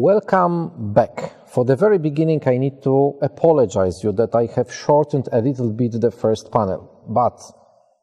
Welcome back. For the very beginning, I need to apologize you that I have shortened a little bit the first panel, but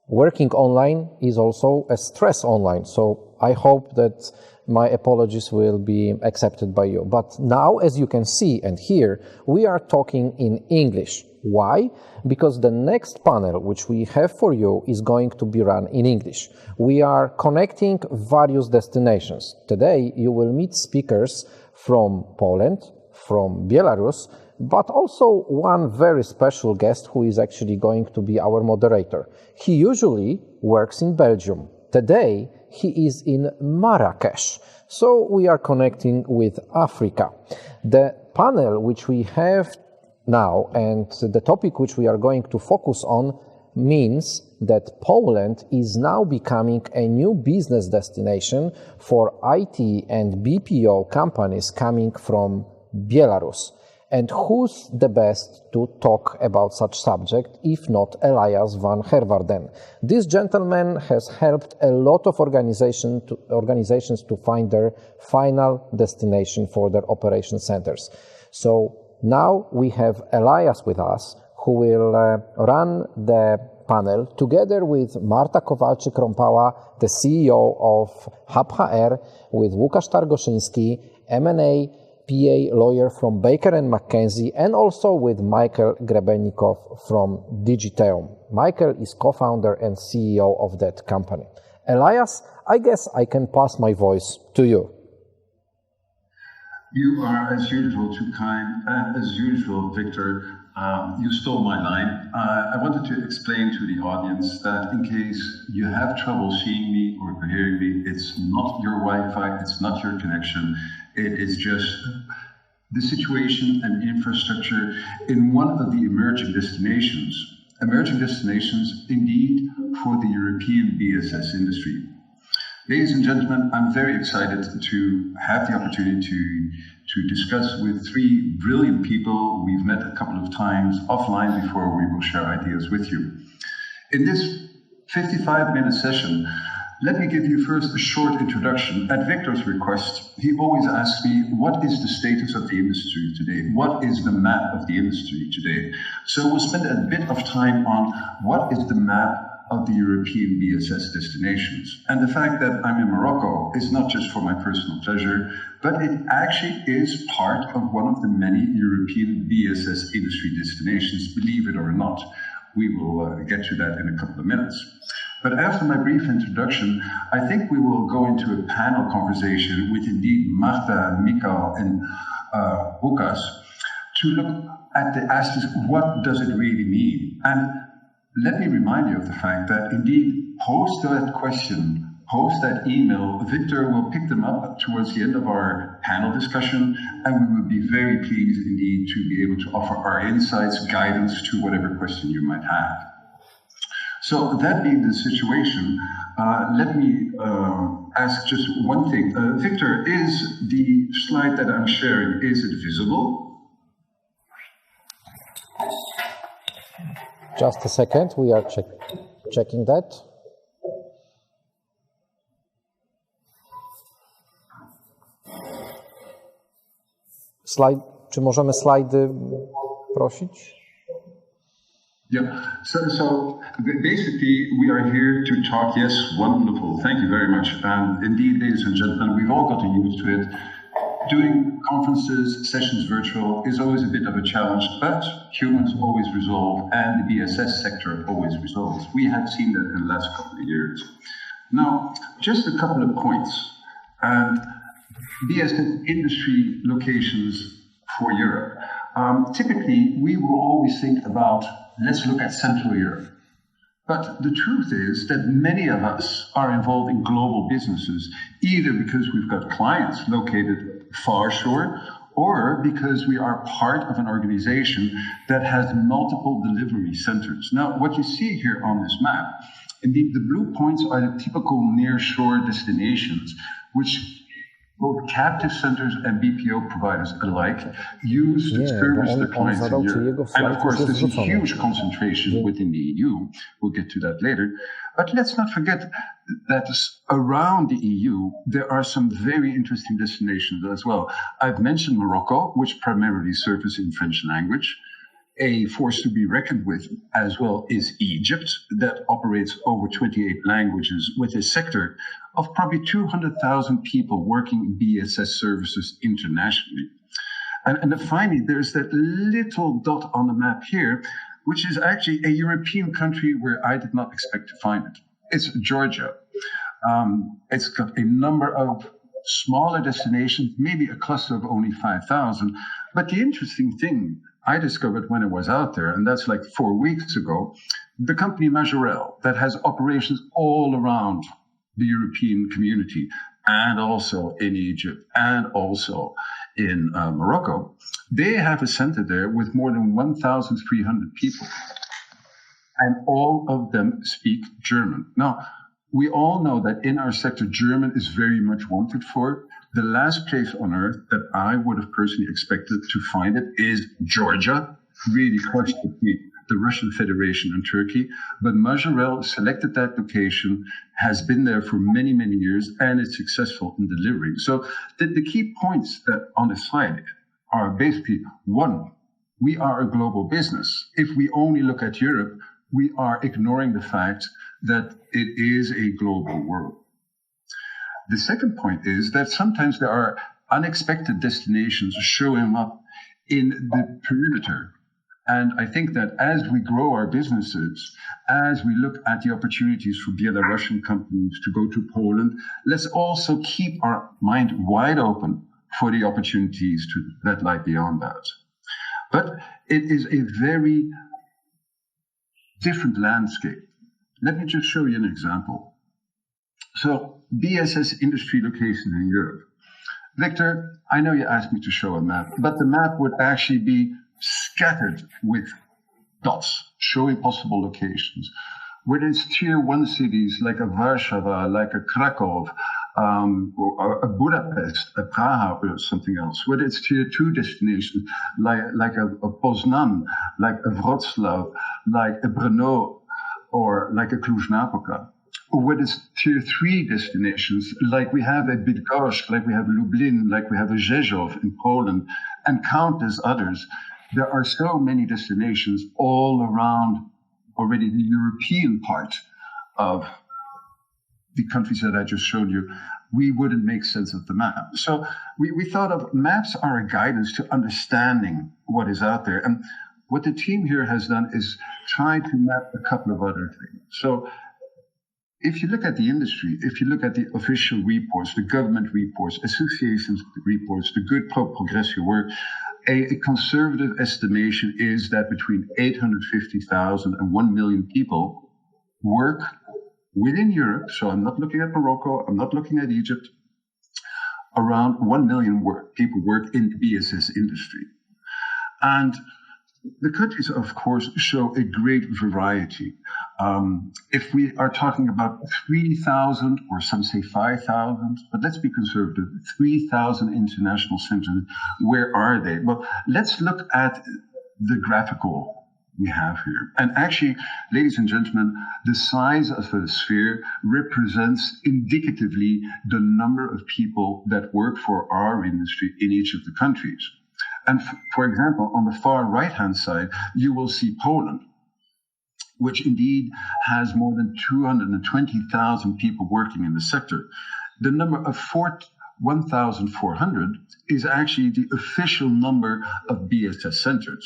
working online is also a stress online, so I hope that my apologies will be accepted by you. But now, as you can see and hear, we are talking in English. Why? Because the next panel which we have for you is going to be run in English. We are connecting various destinations. Today you will meet speakers from Poland, from Belarus, but also one very special guest who is actually going to be our moderator. He usually works in Belgium. Today he is in Marrakesh. So we are connecting with Africa. The panel which we have now and the topic which we are going to focus on means that Poland is now becoming a new business destination for IT and BPO companies coming from Belarus. And who's the best to talk about such subject if not Elias van Herwarden? This gentleman has helped a lot of organizations to find their final destination for their operation centers. So now we have Elias with us, who will run the panel together with Marta Kowalczyk-Rompała, the CEO of Hub HR, with Łukasz Targoszyński, M&A PA lawyer from Baker & McKenzie, and also with Michael Grebenikow from Digiteum. Michael is co-founder and CEO of that company. Elias, I guess I can pass my voice to you. You are, as usual, too kind, and as usual, Victor, you stole my line. I wanted to explain to the audience that in case you have trouble seeing me or hearing me, it's not your Wi-Fi, it's not your connection, it is just the situation and infrastructure in one of the emerging destinations. Emerging destinations, indeed, for the European BSS industry. Ladies and gentlemen, I'm very excited to have the opportunity to discuss with three brilliant people we've met a couple of times offline before we will share ideas with you. In this 55-minute session, let me give you first a short introduction. At Victor's request, he always asks me, what is the status of the industry today? What is the map of the industry today? So we'll spend a bit of time on what is the map of the European BSS destinations. And the fact that I'm in Morocco is not just for my personal pleasure, but it actually is part of one of the many European BSS industry destinations, believe it or not. We will get to that in a couple of minutes. But after my brief introduction, I think we will go into a panel conversation with indeed Marta, Mikael, and Łukasz to look at the aspects, what does it really mean? And let me remind you of the fact that indeed, post that question, post that email, Victor will pick them up towards the end of our panel discussion, and we would be very pleased indeed to be able to offer our insights, guidance to whatever question you might have. So that being the situation, let me ask just one thing. Victor, is the slide that I'm sharing, is it visible? Just a second, we are checking that. Czy możemy slajdy prosić? Yeah, so basically we are here to talk, yes, wonderful, thank you very much. And indeed, ladies and gentlemen, we've all gotten used to it. Doing conferences, sessions virtual is always a bit of a challenge, but humans always resolve and the BSS sector always resolves. We have seen that in the last couple of years. Now, just a couple of points. And BSS industry locations for Europe. Typically, we will always think about, let's look at Central Europe. But the truth is that many of us are involved in global businesses, either because we've got clients located far shore, or because we are part of an organization that has multiple delivery centers. Now, what you see here on this map, indeed, the blue points are the typical near-shore destinations, which both captive centers and BPO providers alike use to service their clients in Europe. And of course, there's a huge concentration within the EU. We'll get to that later. But let's not forget that around the EU, there are some very interesting destinations as well. I've mentioned Morocco, which primarily surfaces in French language. A force to be reckoned with as well is Egypt, that operates over 28 languages with a sector of probably 200,000 people working in BSS services internationally. And then finally, there's that little dot on the map here, which is actually a European country where I did not expect to find it. It's Georgia. It's got a number of smaller destinations, maybe a cluster of only 5,000. But the interesting thing I discovered when I was out there, and that's like 4 weeks ago, the company Majorel, that has operations all around the European community and also in Egypt and also in Morocco, they have a center there with more than 1,300 people. And all of them speak German. Now, we all know that in our sector, German is very much wanted for. The last place on earth that I would have personally expected to find it is Georgia, really close to the Russian Federation and Turkey. But Majorel selected that location, has been there for many, many years, and is successful in delivering. So the key points that on the slide are basically, one, we are a global business. If we only look at Europe, we are ignoring the fact that it is a global world. The second point is that sometimes there are unexpected destinations showing up in the perimeter. And I think that as we grow our businesses, as we look at the opportunities for Belarusian companies to go to Poland, let's also keep our mind wide open for the opportunities that lie beyond that. But it is a very different landscape. Let me just show you an example. So, BSS industry locations in Europe. Victor, I know you asked me to show a map, but the map would actually be scattered with dots showing possible locations. Whether it's tier 1 cities like a Warsaw, like a Krakow, or a Budapest, a Praha, or something else. Whether it's tier 2 destinations like a Poznan, like a Wrocław, like a Brno, or like a Cluj-Napoca. Or whether it's tier 3 destinations, like we have a Bydgoszcz, like we have Lublin, like we have a Rzeszów in Poland, and countless others. There are so many destinations all around already the European part of the countries that I just showed you. We wouldn't make sense of the map. So we thought of maps are a guidance to understanding what is out there. And what the team here has done is try to map a couple of other things. So if you look at the industry, if you look at the official reports, the government reports, associations reports, the good progressive work, a conservative estimation is that between 850,000 and 1 million people work within Europe. So I'm not looking at Morocco, I'm not looking at Egypt. Around 1 million people work in the BSS industry. And the countries, of course, show a great variety. If we are talking about 3,000, or some say 5,000, but let's be conservative, 3,000 international centers, where are they? Well, let's look at the graphical we have here. And actually, ladies and gentlemen, the size of a sphere represents indicatively the number of people that work for our industry in each of the countries. And for example, on the far right-hand side, you will see Poland, which indeed has more than 220,000 people working in the sector. The number of 1,400 is actually the official number of BSS centers.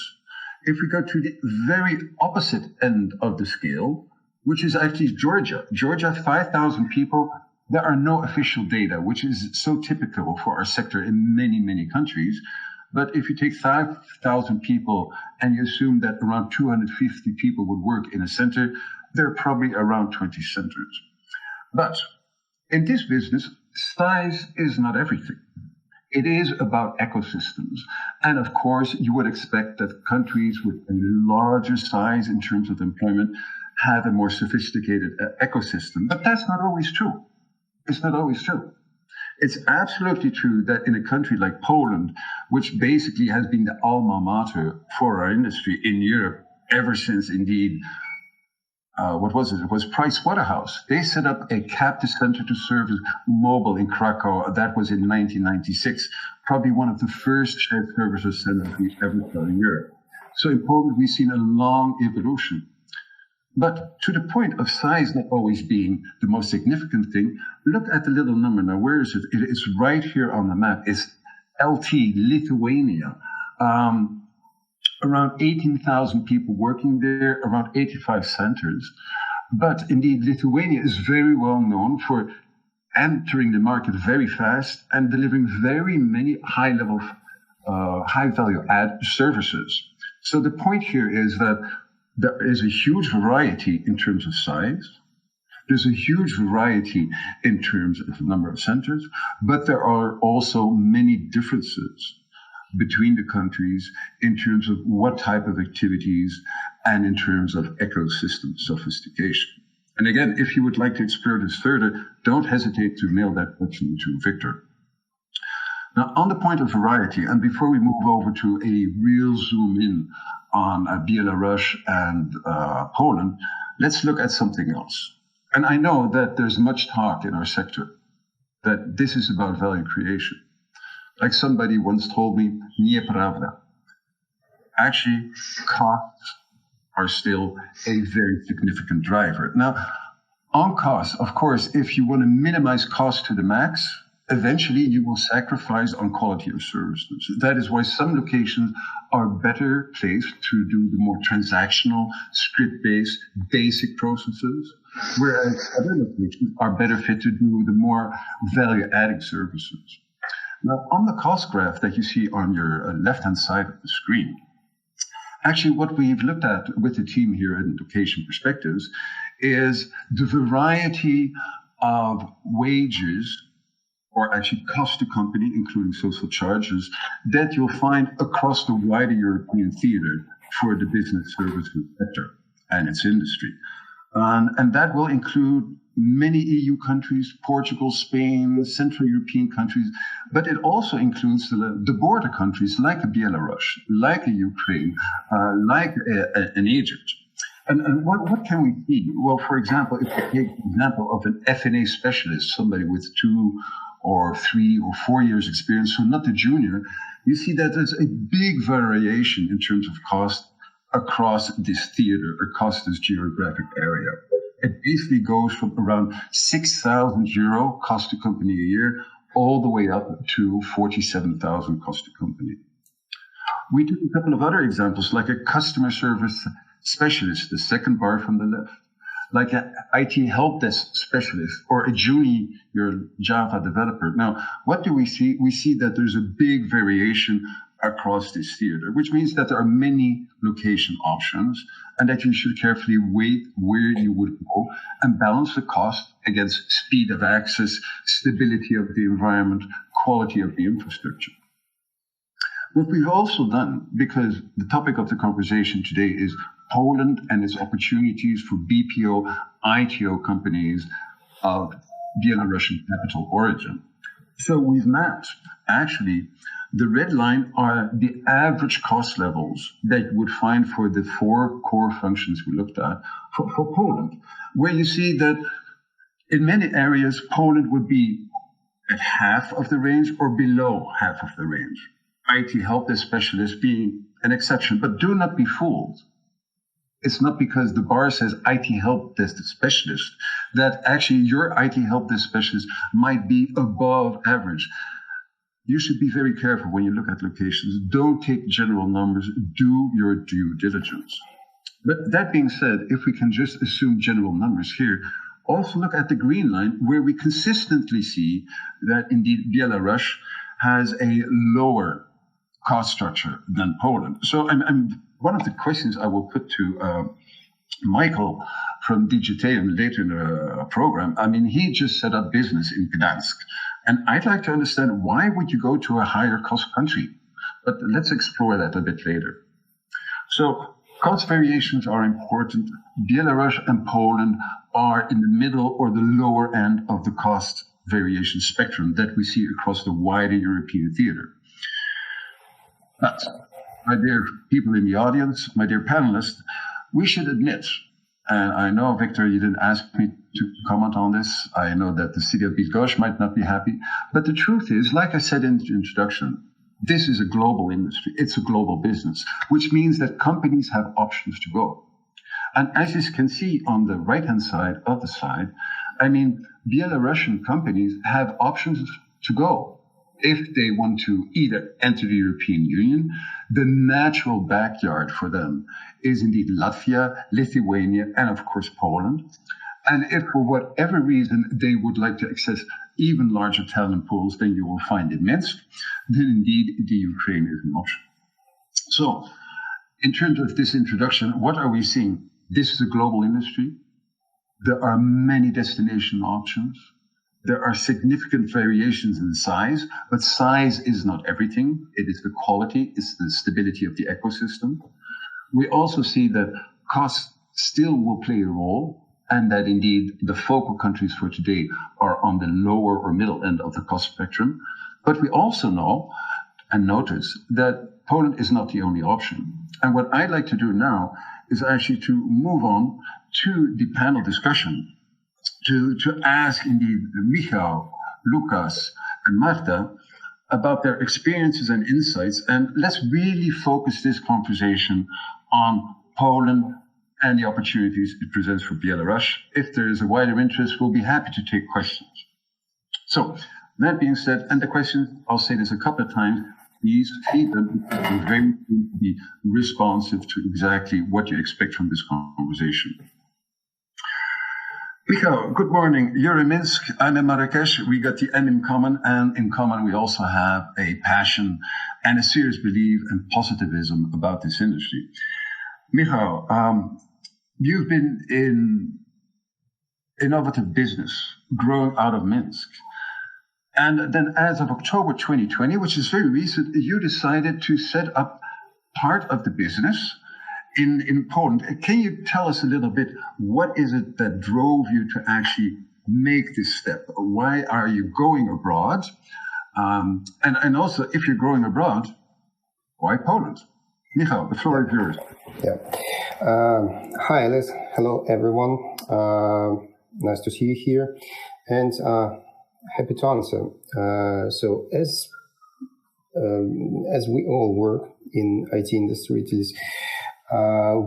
If we go to the very opposite end of the scale, which is actually Georgia. Georgia, 5,000 people. There are no official data, which is so typical for our sector in many, many countries. But if you take 5,000 people and you assume that around 250 people would work in a center, there are probably around 20 centers. But in this business, size is not everything. It is about ecosystems. And of course, you would expect that countries with a larger size in terms of employment have a more sophisticated ecosystem. But that's not always true. It's not always true. It's absolutely true that in a country like Poland, which basically has been the alma mater for our industry in Europe ever since, indeed, what was it? It was Price Waterhouse. They set up a captive center to service mobile in Krakow. That was in 1996, probably one of the first shared services centers we ever saw in Europe. So in Poland, we've seen a long evolution. But to the point of size not always being the most significant thing, look at the little number. Now, where is it? It is right here on the map. It's LT, Lithuania. Around 18,000 people working there, around 85 centers. But indeed, Lithuania is very well known for entering the market very fast and delivering very many high-level, high-value add services. So the point here is that there is a huge variety in terms of size. There's a huge variety in terms of the number of centers, but there are also many differences between the countries in terms of what type of activities and in terms of ecosystem sophistication. And again, if you would like to explore this further, don't hesitate to mail that question to Victor. Now, on the point of variety, and before we move over to a real zoom in on Belarus and Poland, let's look at something else. And I know that there's much talk in our sector that this is about value creation. Like somebody once told me, nieprawda. Actually, costs are still a very significant driver. Now, on costs, of course, if you want to minimize costs to the max, eventually you will sacrifice on quality of services. That is why some locations are better placed to do the more transactional, script-based, basic processes, whereas other locations are better fit to do the more value-adding services. Now, on the cost graph that you see on your left-hand side of the screen, actually what we've looked at with the team here in Location Perspectives is the variety of wages, or actually cost to company, including social charges, that you'll find across the wider European theater for the business services sector and its industry. And that will include many EU countries, Portugal, Spain, Central European countries, but it also includes the border countries like Belarus, like Ukraine, like in Egypt. And what can we see? Well, for example, if we take the example of an F&A specialist, somebody with 2 or 3 or 4 years experience, so not the junior, you see that there's a big variation in terms of cost across this theater, across this geographic area. It basically goes from around 6,000 euro cost to company a year, all the way up to 47,000 cost to company. We took a couple of other examples, like a customer service specialist, the second bar from the left, like an IT help desk specialist or a junior Java developer. Now, what do we see? We see that there's a big variation across this theater, which means that there are many location options and that you should carefully weigh where you would go and balance the cost against speed of access, stability of the environment, quality of the infrastructure. What we've also done, because the topic of the conversation today is Poland and its opportunities for BPO, ITO companies of Belarusian capital origin. So we've mapped, actually, the red line are the average cost levels that you would find for the 4 core functions we looked at for Poland, where you see that in many areas, Poland would be at half of the range or below half of the range. IT help desk specialist being an exception, but do not be fooled. It's not because the bar says IT help desk specialist that actually your IT help desk specialist might be above average. You should be very careful when you look at locations. Don't take general numbers. Do your due diligence. But that being said, if we can just assume general numbers here, also look at the green line where we consistently see that indeed Belarus has a lower cost structure than Poland. So one of the questions I will put to Michael from Digiteum later in the program, I mean, he just set up business in Gdansk. And I'd like to understand, why would you go to a higher cost country? But let's explore that a bit later. So cost variations are important. Belarus and Poland are in the middle or the lower end of the cost variation spectrum that we see across the wider European theater. But, my dear people in the audience, my dear panelists, we should admit, and I know, Victor, you didn't ask me to comment on this. I know that the city of Bydgoszcz might not be happy. But the truth is, like I said in the introduction, this is a global industry. It's a global business, which means that companies have options to go. And as you can see on the right-hand side of the slide, I mean, Belarusian companies have options to go. If they want to either enter the European Union, the natural backyard for them is indeed Latvia, Lithuania, and of course Poland. And if for whatever reason they would like to access even larger talent pools than you will find in Minsk, then indeed the Ukraine is an option. So, in terms of this introduction, what are we seeing? This is a global industry. There are many destination options. There are significant variations in size, but size is not everything. It is the quality, it's the stability of the ecosystem. We also see that cost still will play a role, and that indeed the focal countries for today are on the lower or middle end of the cost spectrum. But we also know and notice that Poland is not the only option. And what I'd like to do now is actually to move on to the panel discussion, to ask indeed Michał, Lukas, and Marta about their experiences and insights. And let's really focus this conversation on Poland and the opportunities it presents for Belarus. If there is a wider interest, we'll be happy to take questions. So, that being said, and the questions, I'll say this a couple of times, please feed them. We're very keen to be responsive to exactly what you expect from this conversation. Michał, good morning. You're in Minsk, I'm in Marrakesh. We got the M in common, and in common we also have a passion and a serious belief and positivism about this industry. Michał, you've been in innovative business growing out of Minsk. And then as of October 2020, which is very recent, you decided to set up part of the business in Poland. Can you tell us a little bit, what is it that drove you to actually make this step? Why are you going abroad? And also, if you're going abroad, why Poland? Michał, the floor is yours. Yeah. Hi, Alice. Hello, everyone. Nice to see you here. And happy to answer. So as we all work in IT industry, it is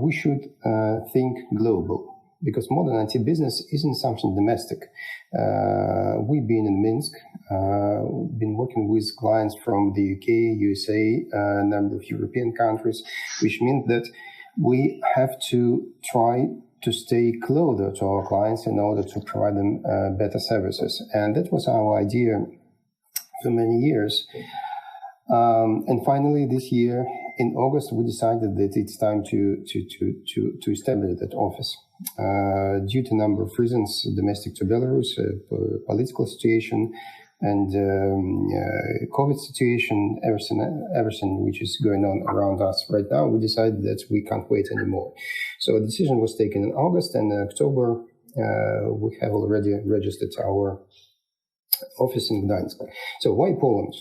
we should think global, because modern IT business isn't something domestic. We've been in Minsk, been working with clients from the UK, USA, a number of European countries, which means that we have to try to stay closer to our clients in order to provide them better services. And that was our idea for many years. And finally, this year, in August, we decided that it's time to establish that office. Due to a number of reasons, domestic to Belarus, political situation, and COVID situation, everything which is going on around us right now, we decided that we can't wait anymore. So a decision was taken in August, and in October, we have already registered our office in Gdańsk. So why Poland?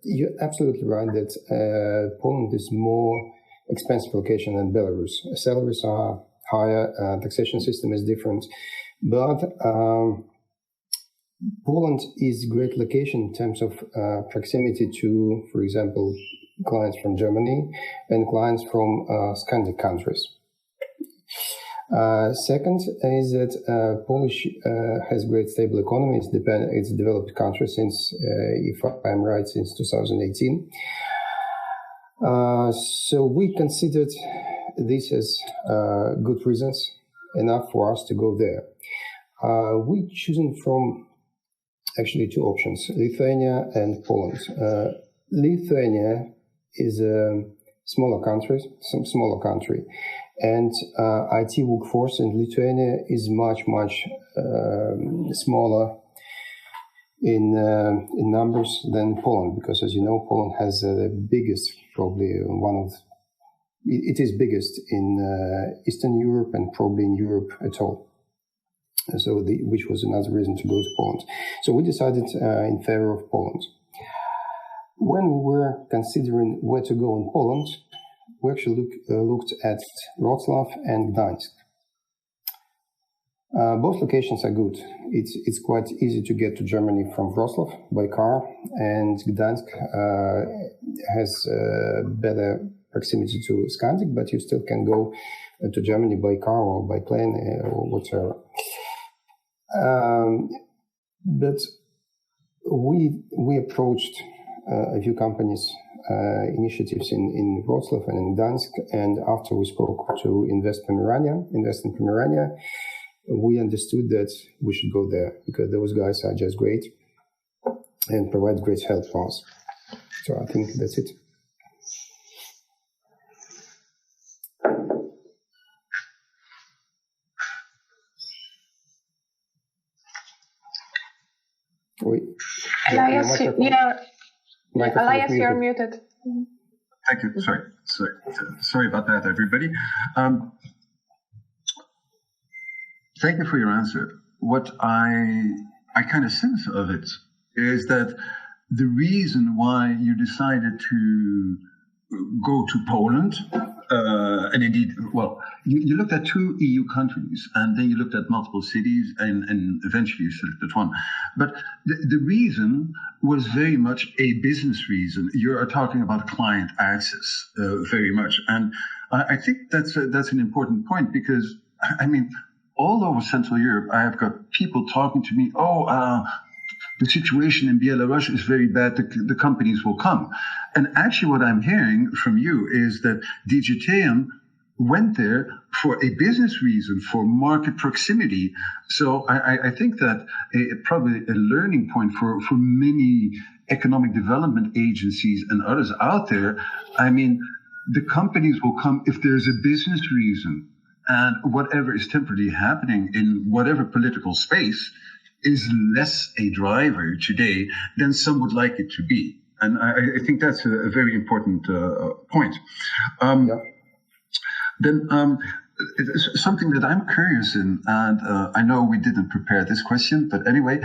You're absolutely right that Poland is more expensive location than Belarus. Salaries are higher, taxation system is different, but Poland is a great location in terms of proximity to, for example, clients from Germany and clients from Scandinavian countries. Second is that Polish has great stable economy. It's a developed country since, if I'm right, since 2018. So we considered this as good reasons enough for us to go there. We chosen from actually two options, Lithuania and Poland. Lithuania is a smaller country, and IT workforce in Lithuania is much smaller in numbers than Poland, because as you know, Poland has the biggest, probably it is biggest in Eastern Europe and probably in Europe at all. which was another reason to go to Poland. So we decided in favor of Poland. When we were considering where to go in Poland, we actually looked at Wrocław and Gdańsk. Both locations are good. It's quite easy to get to Germany from Wrocław by car, and Gdańsk has better proximity to Skandik, but you still can go to Germany by car or by plane or whatever. But we approached a few companies, initiatives in Wrocław and in Gdańsk, and after we spoke to Invest in Pomerania, we understood that we should go there because those guys are just great and provide great help for us. So I think that's it. Elias, you're muted. Thank you. Sorry about that, everybody. Thank you for your answer. What I kind of sense of it is that the reason why you decided to go to Poland, and indeed, well, you looked at 2 EU countries, and then you looked at multiple cities, and eventually you selected one. But the reason was very much a business reason. You are talking about client access very much. And I think that's an important point because, I mean, all over Central Europe, I have got people talking to me, the situation in Belarus is very bad, the companies will come. And actually what I'm hearing from you is that Digiteum went there for a business reason, for market proximity. So I think that probably a learning point for many economic development agencies and others out there, I mean, the companies will come if there's a business reason. And whatever is temporarily happening in whatever political space is less a driver today than some would like it to be. And I think that's a very important point. Then something that I'm curious in, and I know we didn't prepare this question, but anyway,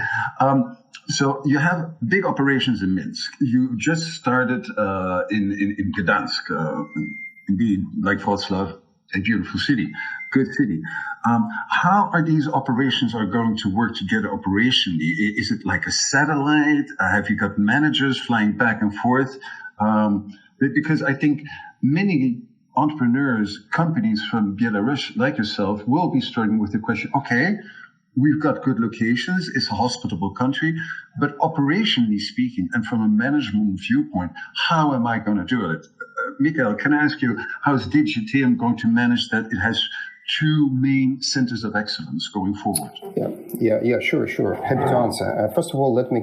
so you have big operations in Minsk. You just started in Gdansk, indeed, like Wrocław, a beautiful city, good city. How are these operations are going to work together operationally? Is it like a satellite? Have you got managers flying back and forth? Because I think many entrepreneurs, companies from Belarus like yourself will be struggling with the question, okay, we've got good locations, it's a hospitable country, but operationally speaking and from a management viewpoint, how am I going to do it? Mikael, can I ask you, how is Digiteum going to manage that it has 2 main centers of excellence going forward? Yeah, sure. Happy to answer. First of all, let me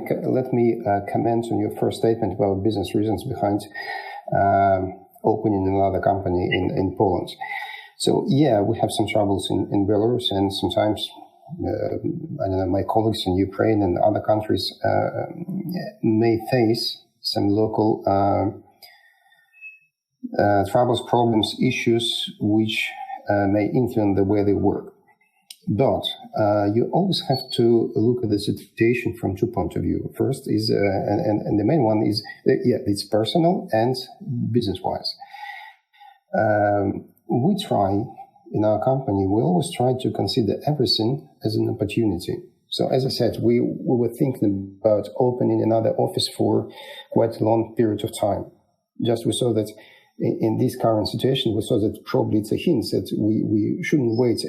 comment on your first statement about business reasons behind opening another company in Poland. So yeah, we have some troubles in Belarus, and sometimes I don't know, my colleagues in Ukraine and other countries may face some local troubles, problems, issues which may influence the way they work. But you always have to look at the situation from 2 points of view. First is, and the main one is, it's personal and business-wise. We try, in our company, we always try to consider everything as an opportunity. So as I said, we were thinking about opening another office for quite a long period of time. Just we saw that in this current situation, we saw that probably it's a hint that we shouldn't wait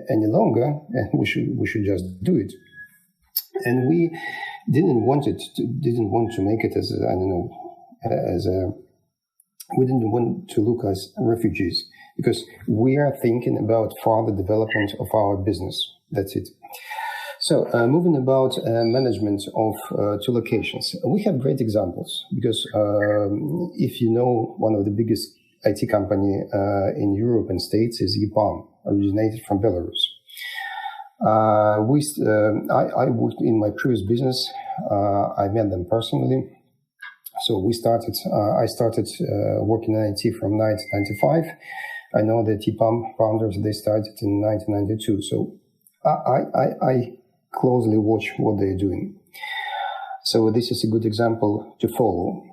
any longer, and we should just do it. And we didn't want to make it as we didn't want to look as refugees, because we are thinking about further development of our business. That's it. So moving about management of 2 locations, we have great examples because if you know, one of the biggest IT company in Europe and States is EPAM, originated from Belarus. I worked in my previous business. I met them personally. So I started working in IT from 1995. I know that EPAM founders, they started in 1992. So I closely watch what they're doing. So this is a good example to follow.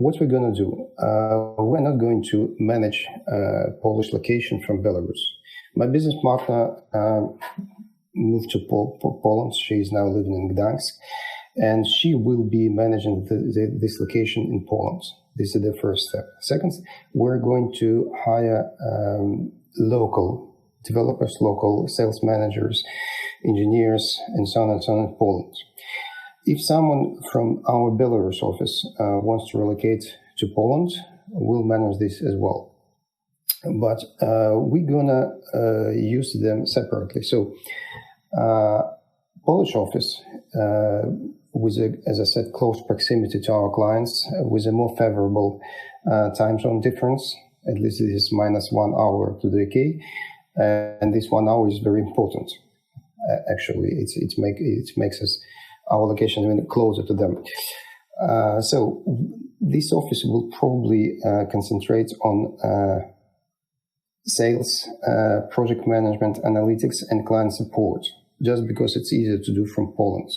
What we're going to do, we're not going to manage Polish location from Belarus. My business partner moved to Poland. She is now living in Gdańsk, and she will be managing this location in Poland. This is the first step. Second, we're going to hire local developers, local sales managers, engineers, and so on in Poland. If someone from our Belarus office wants to relocate to Poland, we'll manage this as well. But we're gonna use them separately. So Polish office, with as I said, close proximity to our clients, with a more favorable time zone difference. At least it is minus 1 hour to the UK, and this 1 hour is very important. Actually, it makes us our location even closer to them. So this office will probably concentrate on sales, project management, analytics, and client support, just because it's easier to do from Poland.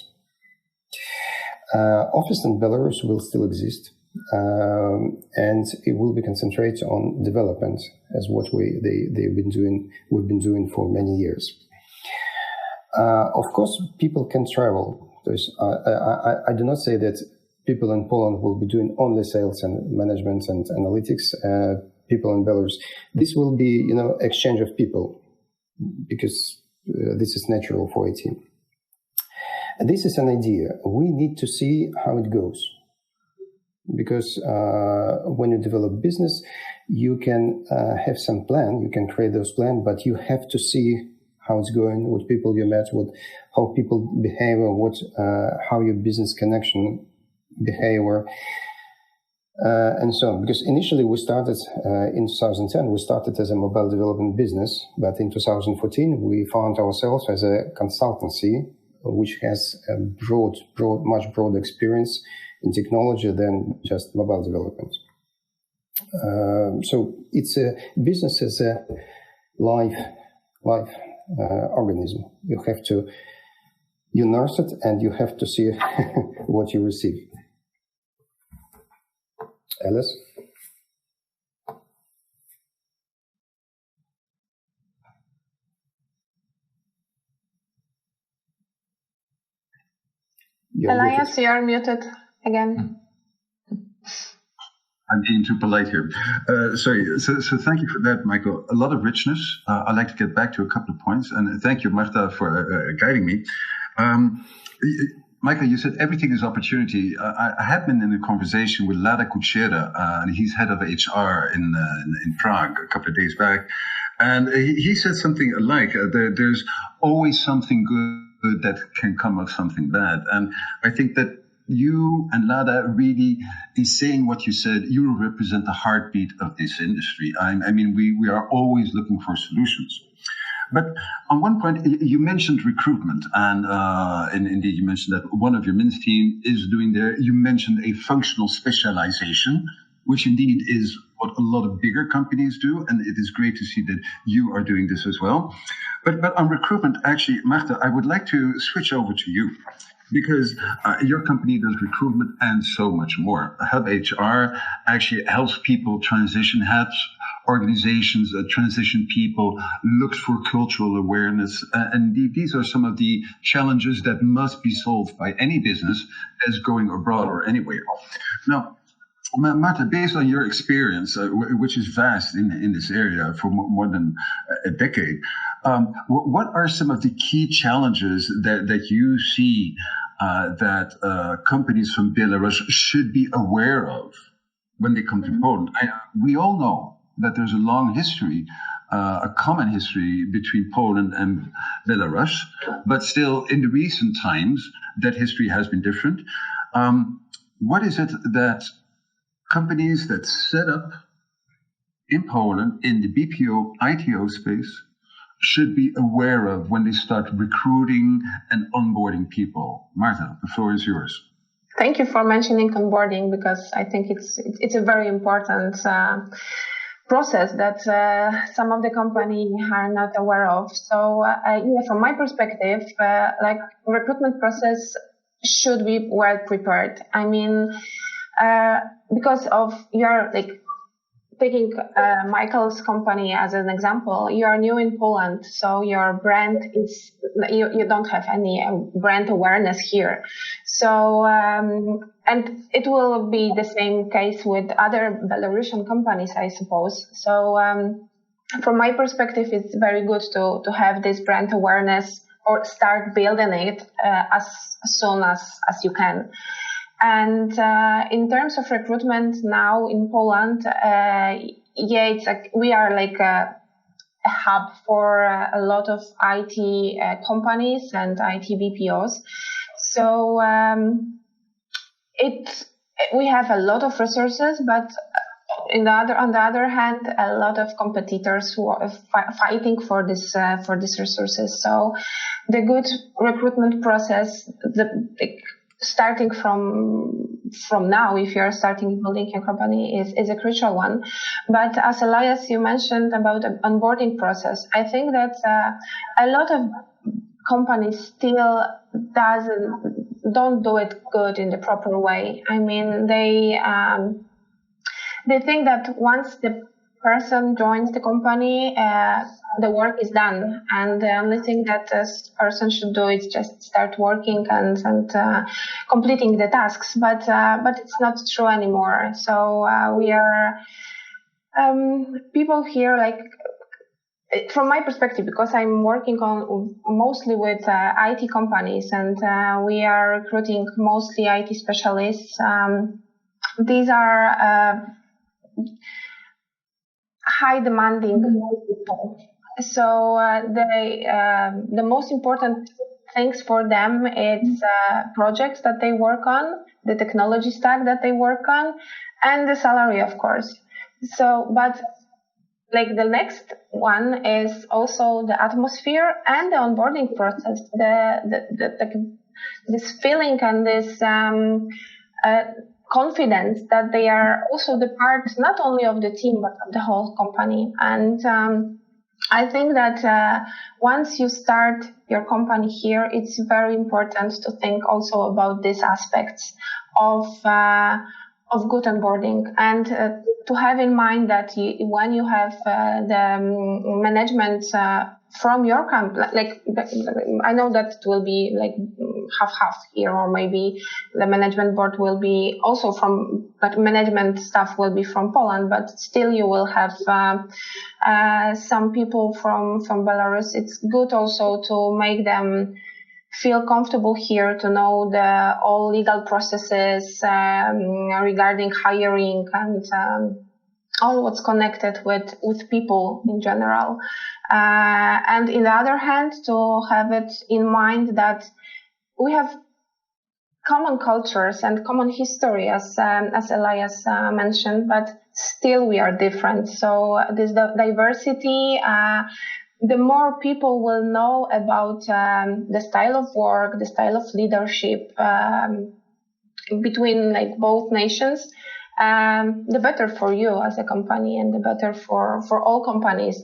Office in Belarus will still exist, and it will be concentrated on development, as what we've been doing for many years. Of course, people can travel. I do not say that people in Poland will be doing only sales and management and analytics. People in Belarus, this will be, exchange of people, because this is natural for a team. And this is an idea. We need to see how it goes, because when you develop business, you can have some plan, you can create those plans, but you have to see how it's going, what people you met, how people behave, how your business connection behavior, and so on. Because initially we started in 2010, we started as a mobile development business, but in 2014 we found ourselves as a consultancy, which has a much broader experience in technology than just mobile development. So it's a business as a life organism. You nurse it, and you have to see what you receive. Alice? Elias, you're muted again. I'm being too polite here. Sorry. So thank you for that, Michael. A lot of richness. I'd like to get back to a couple of points. And thank you, Marta, for guiding me. Michael, you said everything is opportunity. I had been in a conversation with Lada Kuchera, and he's head of HR in Prague a couple of days back. And he said something like, there's always something good that can come of something bad. And I think that you and Lada really, in saying what you said, you represent the heartbeat of this industry. I mean, we are always looking for solutions. But on one point, you mentioned recruitment, and indeed you mentioned that one of your men's team is doing there. You mentioned a functional specialization, which indeed is what a lot of bigger companies do, and it is great to see that you are doing this as well. But on recruitment, actually, Marta, I would like to switch over to you, because your company does recruitment and so much more. Hub HR actually helps people transition hats, organizations transition people, looks for cultural awareness. And these are some of the challenges that must be solved by any business that's going abroad or anywhere. Now, Marta, based on your experience, which is vast in this area for more than a decade, what are some of the key challenges that you see that companies from Belarus should be aware of when they come to Poland? We all know that there's a long history, a common history between Poland and Belarus, but still in the recent times, that history has been different. What is it that companies that set up in Poland in the BPO, ITO space should be aware of when they start recruiting and onboarding people? Marta, the floor is yours. Thank you for mentioning onboarding, because I think it's a very important process that some of the company are not aware of. So from my perspective, like recruitment process should be well prepared. I mean, because of your like taking Michael's company as an example, you are new in Poland, so your brand is you don't have any brand awareness here. So and it will be the same case with other Belarusian companies, I suppose. So from my perspective, it's very good to have this brand awareness or start building it as soon as you can. And in terms of recruitment now in Poland, it's like we are like a hub for a lot of IT companies and IT BPOs. So we have a lot of resources, but on the other hand, a lot of competitors who are fighting for these resources. So the good recruitment process, starting from now, if you are starting building your company, is a crucial one. But as Elias, you mentioned about the onboarding process, I think that a lot of companies still don't do it good in the proper way. I mean, they think that once the person joins the company, the work is done, and the only thing that this person should do is just start working and completing the tasks. But it's not true anymore. So we are people here, like from my perspective, because I'm working on mostly with IT companies, and we are recruiting mostly IT specialists. These are high demanding people. So the most important things for them is projects that they work on, the technology stack that they work on, and the salary, of course. So, but like the next one is also the atmosphere and the onboarding process, this feeling and this confidence that they are also the part not only of the team but of the whole company. And I think that once you start your company here, it's very important to think also about these aspects of good onboarding, and to have in mind that when you have the management from your company, like I know that it will be like half here, or maybe the management board will be also from, like management staff will be from Poland, but still you will have some people from Belarus. It's good also to make them feel comfortable here, to know all legal processes regarding hiring and all what's connected with people in general. And in the other hand, to have it in mind that we have common cultures and common history, as Elias mentioned, but still we are different. So this diversity, the more people will know about the style of work, the style of leadership between like both nations, the better for you as a company, and the better for all companies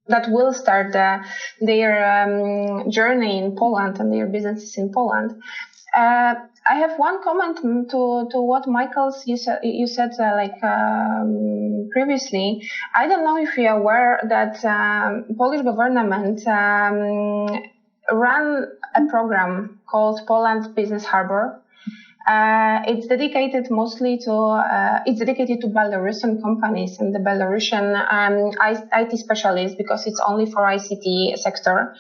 that will start their journey in Poland and their businesses in Poland. I have one comment to what Michael's you said previously. I don't know if you're aware that Polish government ran a program called Poland's Business Harbor. It's dedicated mostly to Belarusian companies and the Belarusian IT specialists, because it's only for ICT sector.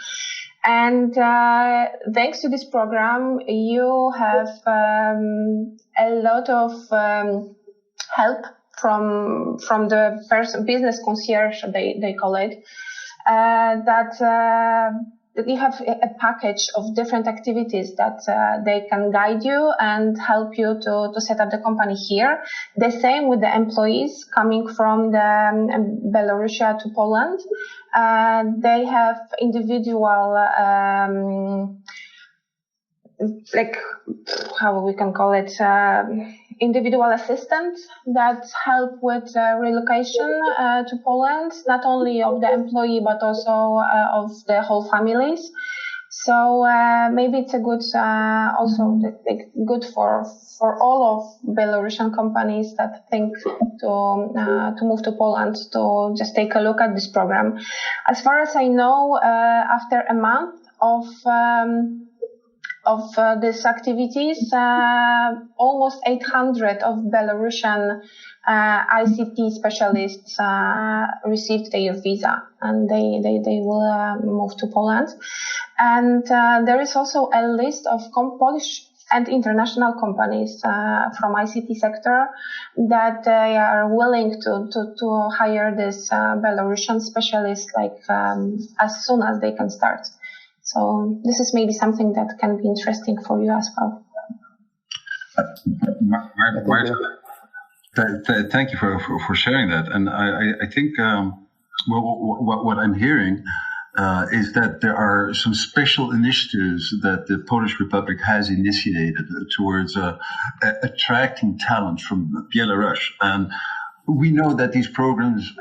And thanks to this program, you have a lot of help from the business concierge, they call it, that you have a package of different activities that they can guide you and help you to set up the company here. The same with the employees coming from the Belarusia to Poland. They have individual, like how we can call it, individual assistants that help with relocation to Poland, not only of the employee but also of the whole families. So maybe it's a good, also good for all of Belarusian companies that think to move to Poland to just take a look at this program. As far as I know, after a month of these activities, almost 800 of Belarusian ICT specialists received their visa, and they will move to Poland. And there is also a list of Polish and international companies from ICT sector that they are willing to hire this Belarusian specialist as soon as they can start. So this is maybe something that can be interesting for you as well. Thank you for sharing that. And I think what I'm hearing is that there are some special initiatives that the Polish Republic has initiated towards attracting talent from Belarus. And we know that these programs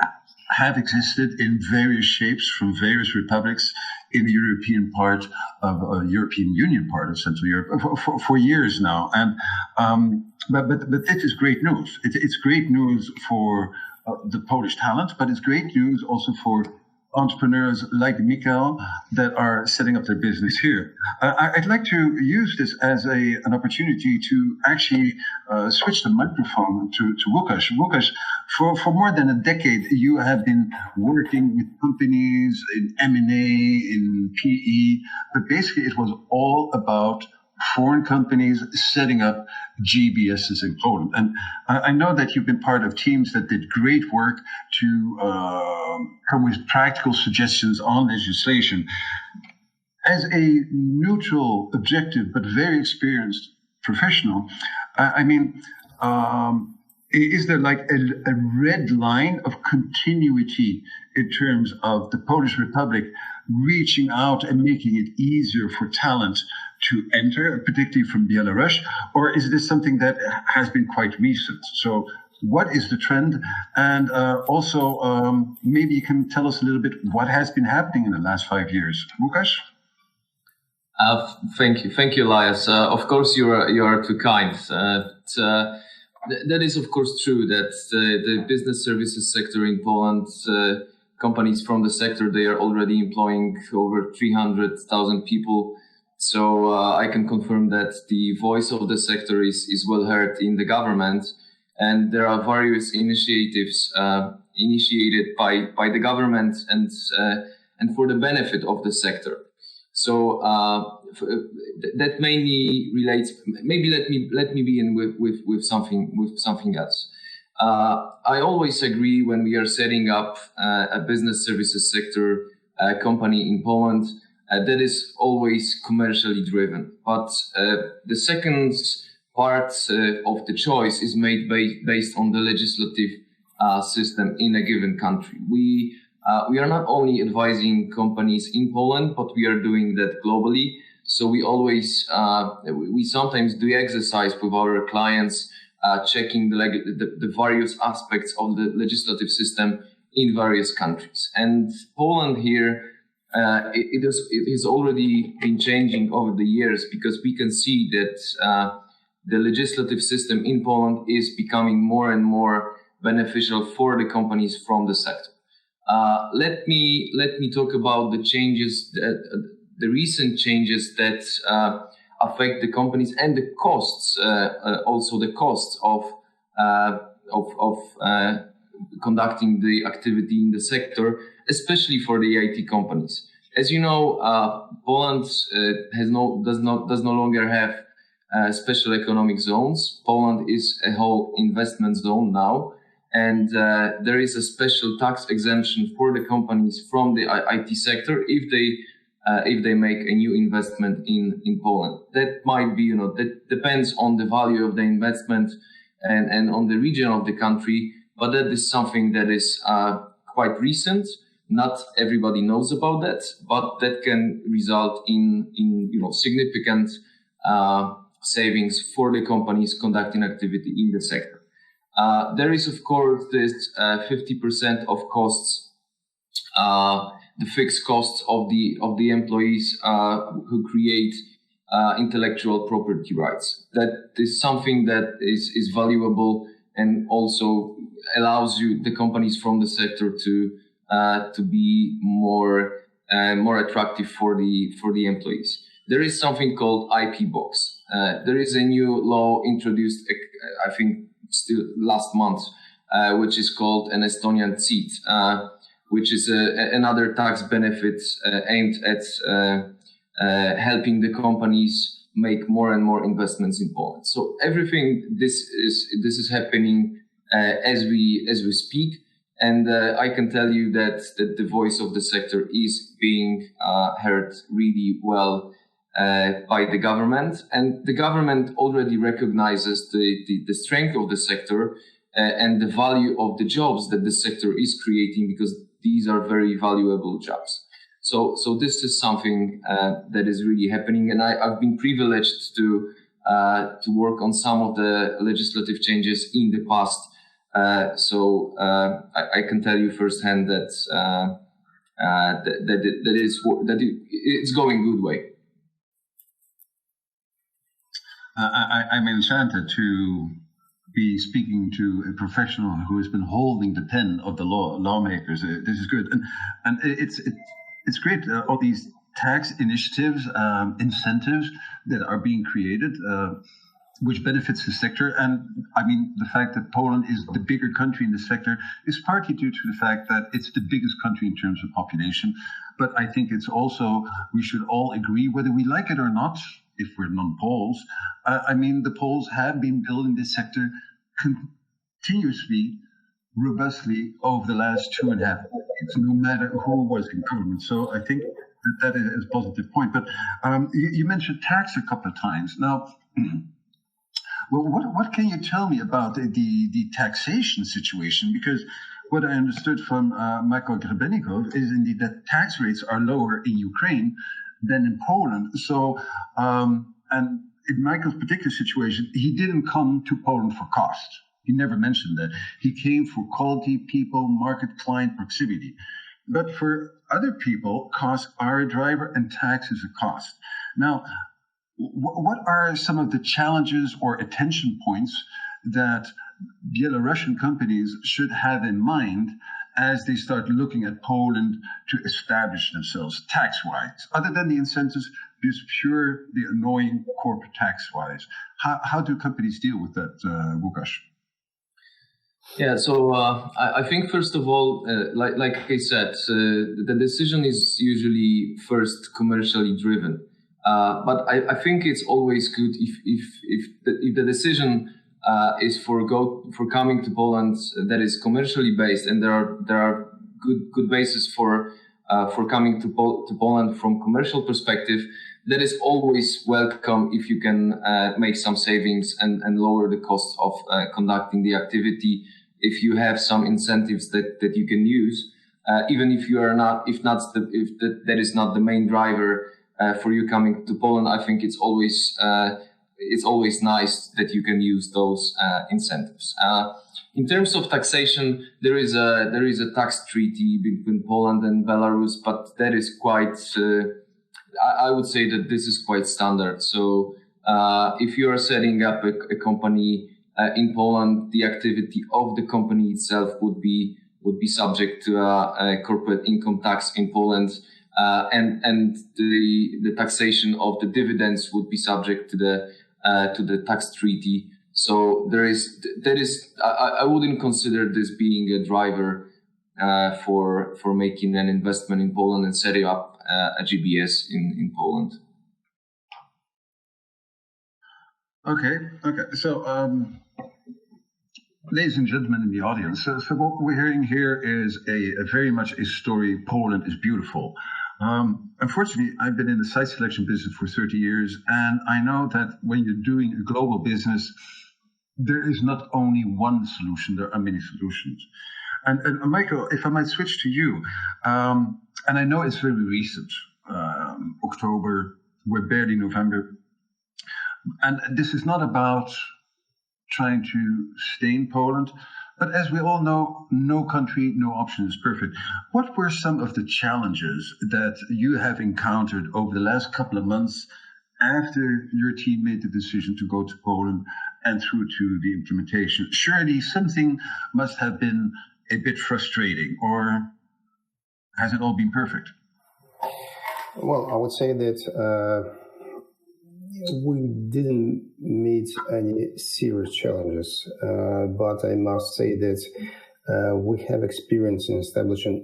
have existed in various shapes from various republics in the European part of European Union part of Central Europe for years now. And but this is great news. It's great news for the Polish talent, but it's great news also for entrepreneurs like Mikael that are setting up their business here. I'd like to use this as an opportunity to actually switch the microphone to Łukasz. Łukasz, for more than a decade, you have been working with companies in M&A, in PE, but basically it was all about foreign companies setting up GBSs in Poland. And I know that you've been part of teams that did great work to come with practical suggestions on legislation. As a neutral, objective, but very experienced professional, is there like a red line of continuity in terms of the Polish Republic reaching out and making it easier for talent to enter, particularly from Belarus? Or is this something that has been quite recent? So what is the trend? And also, maybe you can tell us a little bit what has been happening in the last 5 years. Łukasz? Thank you, Elias. Of course, you are too kind. That is, of course, true that the business services sector in Poland, companies from the sector, they are already employing over 300,000 people. So I can confirm that the voice of the sector is well heard in the government, and there are various initiatives initiated by the government and for the benefit of the sector. So that mainly relates. Maybe let me begin with something else. I always agree when we are setting up a business services sector company in Poland. That is always commercially driven. But the second part of the choice is made based on the legislative system in a given country. We are not only advising companies in Poland, but we are doing that globally. So we always, we sometimes do exercise with our clients, checking the various aspects of the legislative system in various countries. And Poland here, it has already been changing over the years, because we can see that the legislative system in Poland is becoming more and more beneficial for the companies from the sector. Let me talk about the changes, the recent changes that affect the companies and the costs, also the costs of conducting the activity in the sector, especially for the IT companies. As you know, Poland does no longer have special economic zones. Poland is a whole investment zone now, and there is a special tax exemption for the companies from the IT sector if they make a new investment in Poland. That might be, that depends on the value of the investment and on the region of the country. But that is something that is quite recent. Not everybody knows about that, but that can result in significant savings for the companies conducting activity in the sector. There is, of course, this 50% of costs, the fixed costs of the employees who create intellectual property rights. That is something that is valuable and also allows the companies from the sector to be more attractive for the employees. There is something called IP box. There is a new law introduced, I think, still last month, which is called an Estonian seat, which is another tax benefit aimed at helping the companies make more and more investments in Poland. So everything this is happening as we speak, and I can tell you that the voice of the sector is being heard really well by the government, and the government already recognizes the strength of the sector and the value of the jobs that the sector is creating, because these are very valuable jobs. So this is something that is really happening, and I've been privileged to work on some of the legislative changes in the past. So I can tell you firsthand that it's going good way. I'm enchanted to be speaking to a professional who has been holding the pen of the lawmakers. This is good, and it's great. All these tax initiatives, incentives that are being created, which benefits the sector. And I mean, the fact that Poland is the bigger country in the sector is partly due to the fact that it's the biggest country in terms of population. But I think it's also, we should all agree, whether we like it or not, if we're non-Poles, I mean, the Poles have been building this sector continuously, robustly over the last 2.5 decades, no matter who was in government. So I think that is a positive point. But you mentioned tax a couple of times. Now, well, what can you tell me about the taxation situation? Because what I understood from Michael Grebennikov is indeed that tax rates are lower in Ukraine than in Poland. So, and in Michael's particular situation, he didn't come to Poland for cost. He never mentioned that. He came for quality, people, market, client, proximity. But for other people, costs are a driver and tax is a cost. Now, what are some of the challenges or attention points that Belarusian companies should have in mind as they start looking at Poland to establish themselves tax-wise, other than the incentives, just pure, the annoying corporate tax-wise? How do companies deal with that, Łukasz? Yeah, so I think first of all, like I said, the decision is usually first commercially driven. But I think it's always good if the decision is for coming to Poland that is commercially based, and there are good basis for coming to Poland from commercial perspective. That is always welcome if you can make some savings and lower the cost of conducting the activity. If you have some incentives that you can use, even if you are not, if that is not the main driver for you coming to Poland, I think it's always nice that you can use those incentives. In terms of taxation, there is a tax treaty between Poland and Belarus, but that is quite. I would say that this is quite standard. So if you are setting up a company in Poland, the activity of the company itself would be subject to a corporate income tax in Poland. And the taxation of the dividends would be subject to the tax treaty. So I wouldn't consider this being a driver for making an investment in Poland and setting up a GBS in Poland. Okay. So, ladies and gentlemen in the audience, so what we're hearing here is a very much a story. Poland is beautiful. Unfortunately, I've been in the site selection business for 30 years, and I know that when you're doing a global business, there is not only one solution, there are many solutions. And Michael, if I might switch to you, and I know it's very recent, October, we're barely November. And this is not about trying to stay in Poland, but as we all know, no country, no option is perfect. What were some of the challenges that you have encountered over the last couple of months after your team made the decision to go to Poland and through to the implementation? Surely something must have been a bit frustrating, or has it all been perfect? Well, I would say that we didn't meet any serious challenges, but I must say that we have experience in establishing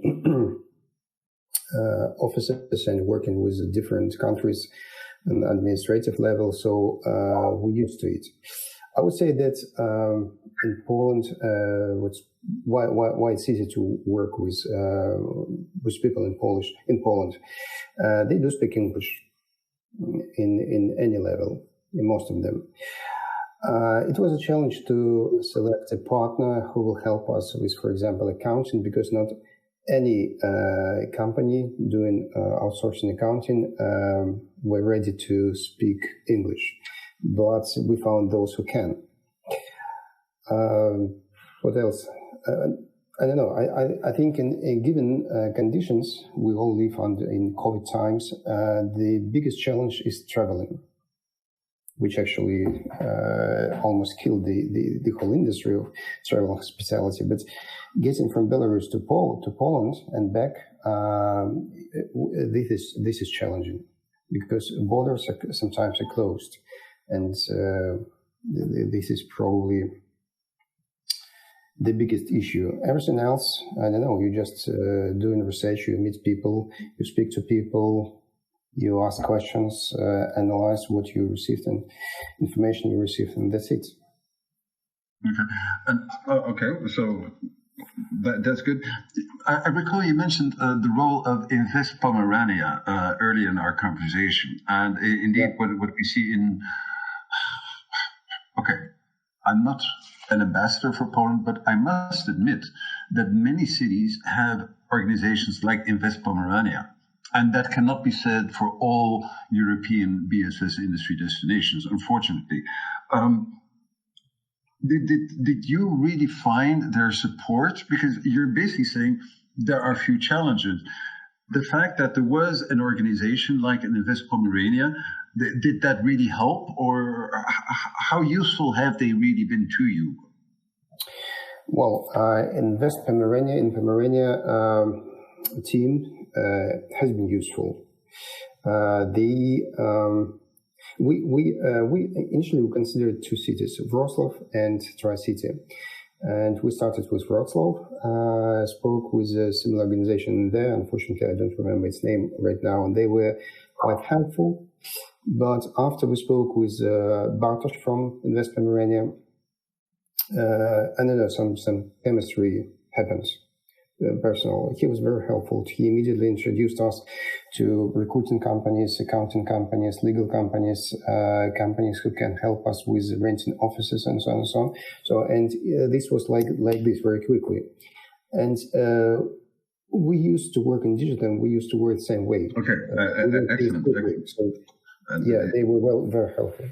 offices and working with different countries on administrative level, so we're used to it. I would say that in Poland, why it's easy to work with people in Poland, they do speak English in any level, in most of them. It was a challenge to select a partner who will help us with, for example, accounting, because not any company doing outsourcing accounting were ready to speak English, but we found those who can. What else? I don't know. I think in given conditions, we all live in COVID times, the biggest challenge is traveling, which actually almost killed the whole industry of travel hospitality. But getting from Belarus to Poland and back, this is challenging because borders sometimes are closed, and this is probably the biggest issue. Everything else, I don't know, you just doing research, you meet people, you speak to people, you ask questions, analyze what you received and information you received, and that's it. Okay, so that's good. I recall you mentioned the role of Invest Pomerania earlier in our conversation, and indeed what we see in... Okay, I'm not an ambassador for Poland, but I must admit that many cities have organizations like Invest Pomerania, and that cannot be said for all European BSS industry destinations, unfortunately. Did you really find their support? Because you're basically saying there are few challenges. The fact that there was an organization like an Invest Pomerania, did that really help, or how useful have they really been to you? Well, Invest Pomerania in Pomerania team has been useful. We initially considered two cities, Wrocław and Tri-City, and we started with Wrocław. Spoke with a similar organization there. Unfortunately, I don't remember its name right now, and they were quite helpful. But after we spoke with Bartosz from Invest Pomerania, I don't know, some chemistry happens. Personal. He was very helpful. He immediately introduced us to recruiting companies, accounting companies, legal companies, companies who can help us with renting offices and so on and so on. So, and this was like this very quickly. And we used to work in digital, and we used to work the same way. Okay, excellent. So, yeah, they were very helpful.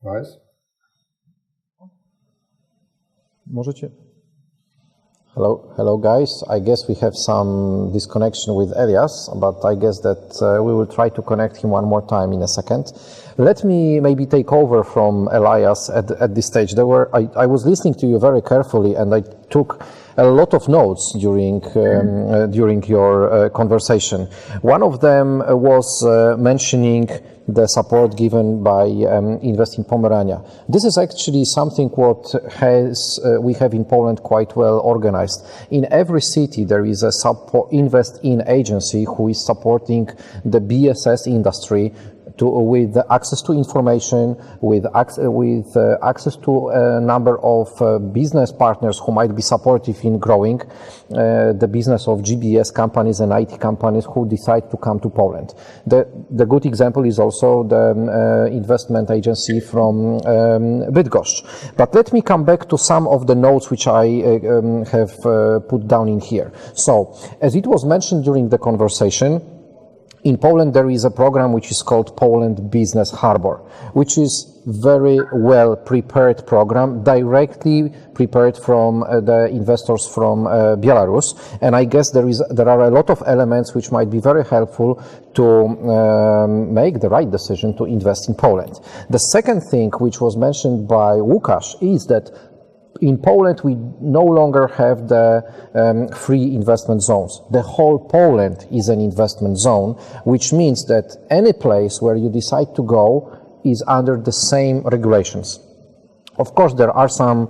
Guys? Możecie? Hello guys. I guess we have some disconnection with Elias, but I guess that we will try to connect him one more time in a second. Let me maybe take over from Elias at this stage. I was listening to you very carefully, and I took a lot of notes during your conversation. One of them was mentioning the support given by Invest in Pomerania. This is actually something what we have in Poland quite well organized. In every city there is a Invest in agency who is supporting the BSS industry with access to information, with access to a number of business partners who might be supportive in growing the business of GBS companies and IT companies who decide to come to Poland. The good example is also the investment agency from Bydgoszcz. But let me come back to some of the notes which I have put down in here. So, as it was mentioned during the conversation, in Poland, there is a program which is called Poland Business Harbor, which is very well prepared program, directly prepared from the investors from Belarus. And I guess there are a lot of elements which might be very helpful to make the right decision to invest in Poland. The second thing which was mentioned by Łukasz is that in Poland, we no longer have the free investment zones. The whole Poland is an investment zone, which means that any place where you decide to go is under the same regulations. Of course, there are some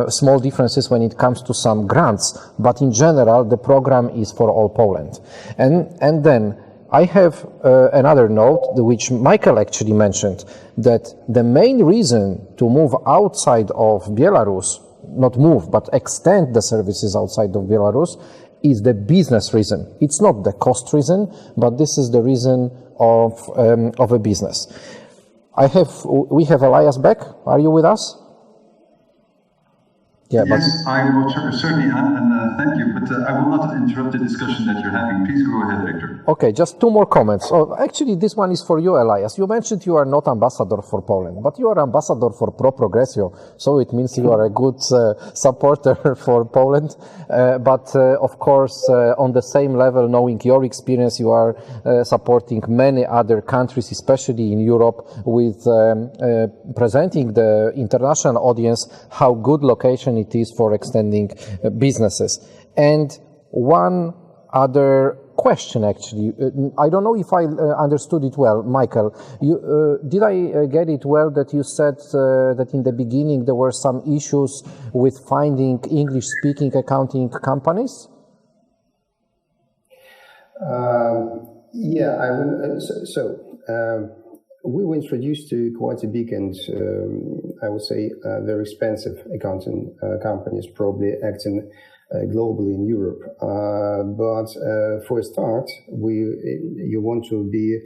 small differences when it comes to some grants, but in general, the program is for all Poland. And then I have another note, which Michael actually mentioned, that the main reason to move outside of Belarus, not move, but extend the services outside of Belarus, is the business reason. It's not the cost reason, but this is the reason of a business. We have Elias back. Are you with us? Yeah, yes, I will certainly, and thank you, but I will not interrupt the discussion that you're having. Please go ahead, Victor. Okay, just two more comments. Oh, actually, this one is for you, Elias. You mentioned you are not ambassador for Poland, but you are ambassador for Pro Progressio, so it means you are a good supporter for Poland. But of course, on the same level, knowing your experience, you are supporting many other countries, especially in Europe, with presenting the international audience how good location it is for extending businesses. And one other question, actually, I don't know if I understood it well, Michael. Did I get it well that you said that in the beginning there were some issues with finding English-speaking accounting companies? Yeah, I will. We were introduced to quite a big and, I would say, very expensive accounting companies, probably acting globally in Europe. But for a start, you want to be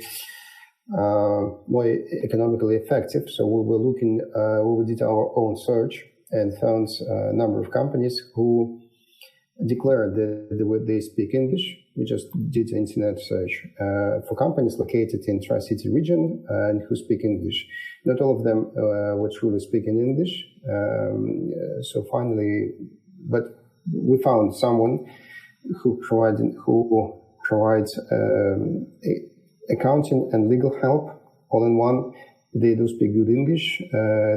more economically effective. So we were looking, we did our own search and found a number of companies who declared that they speak English. We just did an internet search for companies located in Tri-City region and who speak English. Not all of them were truly speaking English. So finally, but we found someone who provides accounting and legal help all in one. They do speak good English.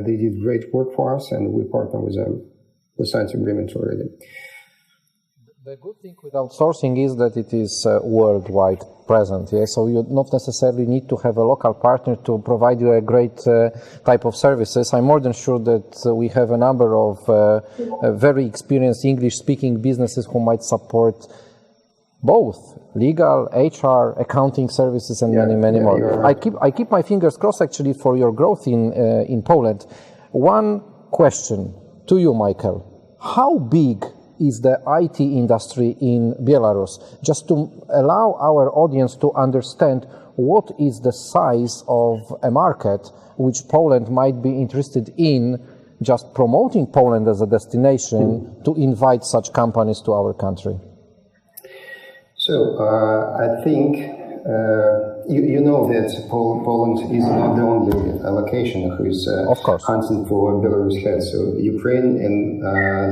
They did great work for us, and we partner with them. We signed an agreement already. The good thing with outsourcing is that it is worldwide present. Yeah? So you don't necessarily need to have a local partner to provide you a great type of services. I'm more than sure that we have a number of very experienced English-speaking businesses who might support both legal, HR, accounting services, and many more. I keep my fingers crossed actually for your growth in Poland. One question to you, Michael: how big is the IT industry in Belarus, just to allow our audience to understand what is the size of a market which Poland might be interested in, just promoting Poland as a destination to invite such companies to our country? So I think you know that Poland is not the only location who is hunting for Belarus heads. So Ukraine and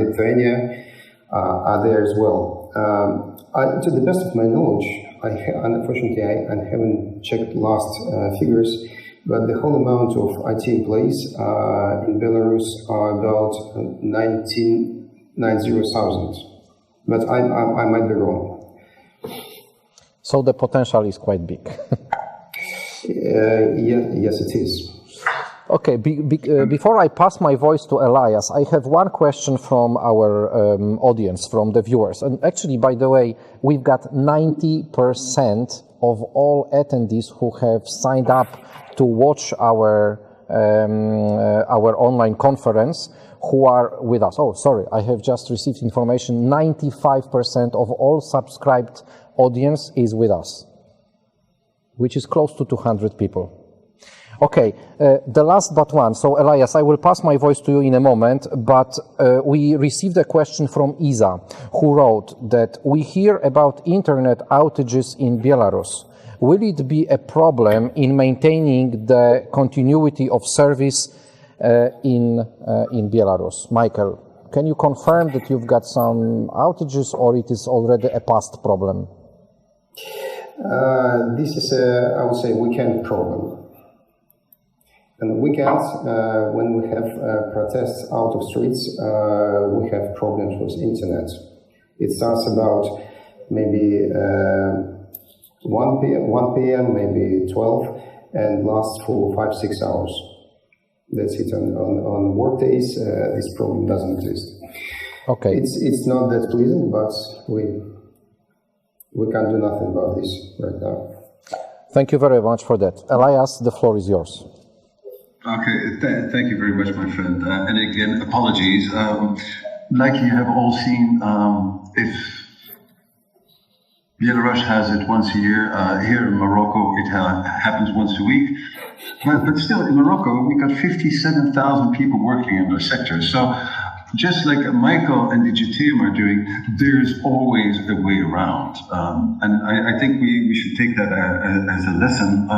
Lithuania are there as well. To the best of my knowledge, unfortunately, I haven't checked last figures, but the whole amount of IT employees in Belarus are about 90,000. But I might be wrong. So the potential is quite big. Yes, it is. Okay, before I pass my voice to Elias, I have one question from our audience, from the viewers. And actually, by the way, we've got 90% of all attendees who have signed up to watch our online conference who are with us. Oh, sorry, I have just received information. 95% of all subscribed audience is with us, which is close to 200 people. Okay, the last but one. So, Elias, I will pass my voice to you in a moment, but we received a question from Isa, who wrote that we hear about internet outages in Belarus. Will it be a problem in maintaining the continuity of service in Belarus? Michael, can you confirm that you've got some outages, or it is already a past problem? This is I would say, weekend problem. On the weekends, when we have protests out of streets, we have problems with internet. It starts about maybe 1 p.m., maybe 12, and lasts for 5-6 hours. That's it. On work days, this problem doesn't exist. Okay. It's not that pleasant, but we can't do nothing about this right now. Thank you very much for that. Elias, the floor is yours. Okay, thank you very much, my friend. And again, apologies. Like you have all seen, if Belarus has it once a year, here in Morocco it happens once a week. But still, in Morocco, we got 57,000 people working in their sector. So just like Michael and the GTM are doing, there's always a way around. And I think we should take that as a lesson.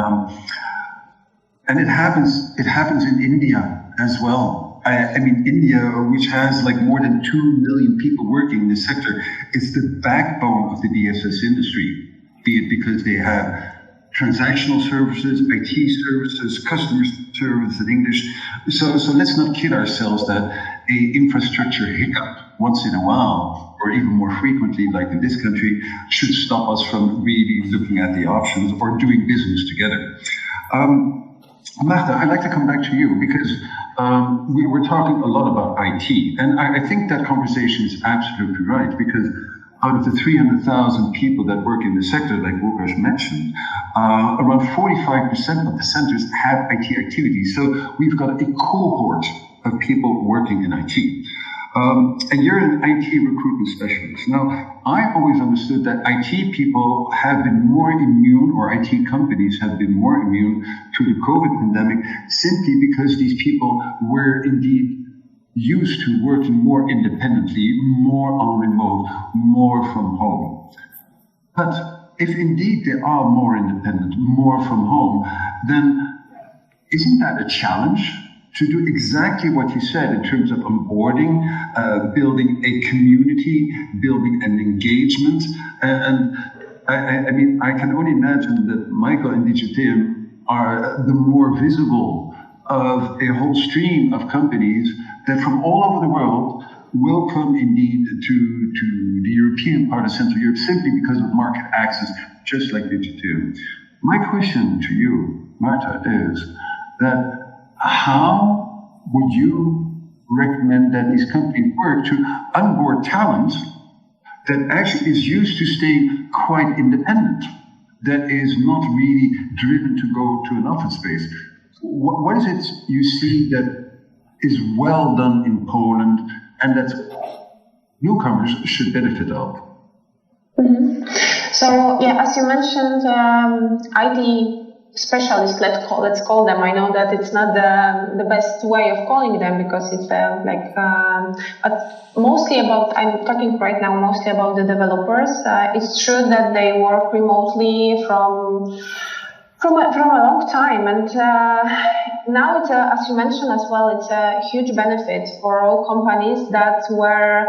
And it happens in India as well. I mean, India, which has like more than 2 million people working in this sector, is the backbone of the BSS industry, be it because they have transactional services, IT services, customer service in English. So let's not kid ourselves that a infrastructure hiccup once in a while, or even more frequently, like in this country, should stop us from really looking at the options or doing business together. Magda, I'd like to come back to you because we were talking a lot about IT, and I think that conversation is absolutely right, because out of the 300,000 people that work in the sector, like Łukasz mentioned, around 45% of the centers have IT activities. So we've got a cohort of people working in IT. And you're an IT recruitment specialist. Now, I've always understood that IT people have been more immune, or IT companies have been more immune to the COVID pandemic, simply because these people were indeed used to working more independently, more on remote, more from home. But if indeed they are more independent, more from home, then isn't that a challenge? To do exactly what you said in terms of onboarding, building a community, building an engagement. And I mean, I can only imagine that Michael and DigiTeam are the more visible of a whole stream of companies that from all over the world will come indeed to the European part of Central Europe simply because of market access, just like DigiTeam. My question to you, Marta, is that how would you recommend that these companies work to onboard talent that actually is used to staying quite independent, that is not really driven to go to an office space? What is it you see that is well done in Poland and that newcomers should benefit of? Mm-hmm. So, yeah, as you mentioned, IT specialists, let's call them. I know that it's not the best way of calling them, because it's but mostly about, I'm talking right now mostly about the developers. It's true that they work remotely from a long time, and now it's as you mentioned as well, it's a huge benefit for all companies that were